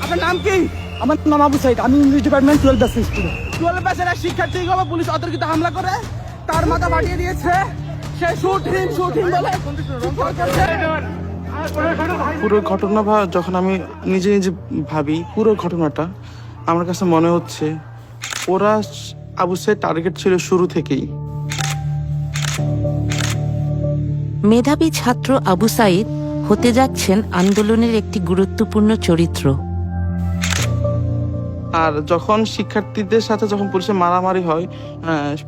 আপনার নাম কি? আমার নাম আবু সাইদ, আমি ইংলিশ ডিপার্টমেন্ট 12 ব্যাচ স্টুডেন্ট। 12 ব্যাচের এক শিক্ষার্থী পুলিশ অতর্কিত হামলা করে তার মাথা ফাটিয়ে দিয়েছে। সে শুট হিম বলে পুরো ঘটনা যখন আমি নিজে নিজে ভাবি পুরো ঘটনাটা, আমার কাছে মনে হচ্ছে ওরা আবু সাইদ টার্গেট ছিল শুরু থেকেই। মেধাবী ছাত্র আবু সাইদ হতে যাচ্ছেন আন্দোলনের একটি গুরুত্বপূর্ণ চরিত্র। আর যখন শিক্ষার্থীদের সাথে যখন পুলিশের মারামারি হয়,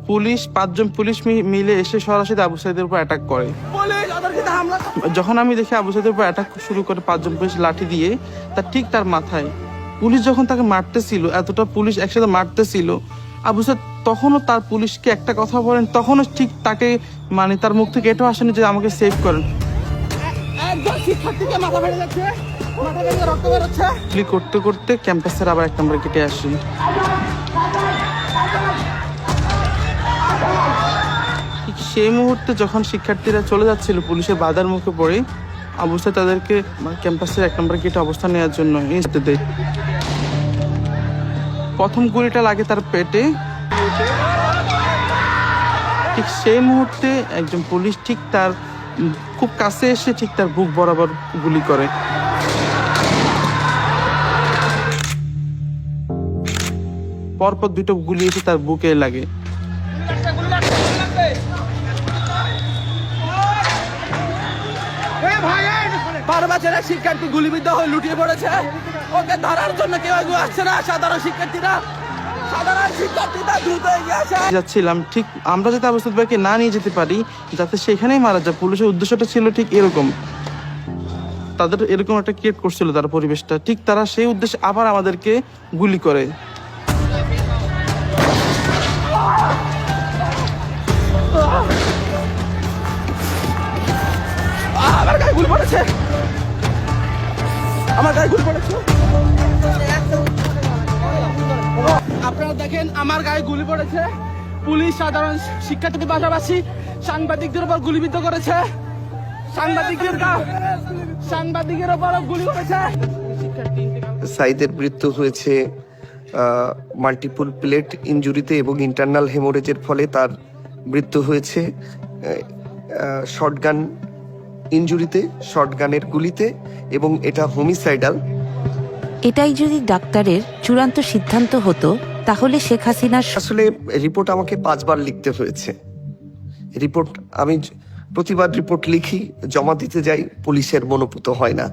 পুলিশ 5 জন পুলিশ মিলে এসে সরাসরি আবু সাইদের উপর অ্যাটাক করে। যখন আমি দেখি আবু সাইদের উপর অ্যাটাক শুরু করে 5 জন পুলিশ লাঠি দিয়ে, তার মাথায় পুলিশ যখন তাকে মারতেছিল, এতটা পুলিশ একসাথে মারতেছিল, আবু সাইদ তখনও তার পুলিশকে একটা কথা বলেন, তখনও ঠিক তাকে মানে তার মুখ থেকে এটাও আসেনি যে আমাকে সেভ করেন। করতে করতে ক্যাম্পাসের আবার 1 নম্বর গেটে আসি। সেই মুহূর্তে যখন শিক্ষার্থীরা চলে যাচ্ছিল পুলিশের বাধার মুখে পড়ে, আবু সাইদ তাদেরকে ক্যাম্পাসের 1 নম্বর গেটে অবস্থান নেওয়ার জন্য দেয়। প্রথম গুলিটা লাগে তার পেটে। ঠিক সেই মুহূর্তে একজন পুলিশ ঠিক তার খুব কাছে এসে ঠিক তার বুক বরাবর গুলি করে। পরপর 2টো গুলি এসে তার বুকে লাগে। 12 ব্যাচের এক শিক্ষার্থী গুলিবিদ্ধ হয়ে লুটিয়ে পড়েছে। ওকে ধরার জন্য কেউ আসছে না। সাধারণ শিক্ষার্থীরা দ্রুত এগিয়ে আসে। যাচ্ছিলাম ঠিক আমরা যাতে আবু সাইদ ভাইকে না নিয়ে যেতে পারি, যাতে সেখানেই মারা যায়। পুলিশের উদ্দেশ্যটা ছিল ঠিক এরকম, তাদের এরকম একটা ক্রিয়েট করছিল তার পরিবেশটা। ঠিক তারা সেই উদ্দেশ্যে আবার আমাদেরকে গুলি করে। আমার গায়ে গুলি পড়েছে। আপনারা দেখেন আমার গায়ে গুলি পড়েছে। পুলিশ সাধারণ শিক্ষার্থীদের পাশাপাশি সাংবাদিকদের উপর গুলিবিদ্ধ করেছে। সাংবাদিকের উপরও গুলি করেছে। সাইদের মৃত্যু হয়েছে মাল্টিপল প্লেট ইনজুরিতে এবং ইন্টারনাল হেমোরেজের ফলে তার মৃত্যু হয়েছে। শর্টগান ইনজুরিতে, শর্টগানের গুলিতে, এবং এটা হোমিসাইডাল। এটাই যদি ডাক্তারের চূড়ান্ত সিদ্ধান্ত হতো, তাহলে শেখ হাসিনার আসলে রিপোর্ট আমাকে 5 বার লিখতে হয়েছে। আমি প্রতিবার রিপোর্ট লিখি, জমা দিতে যাই, পুলিশের মনোপুত হয় না।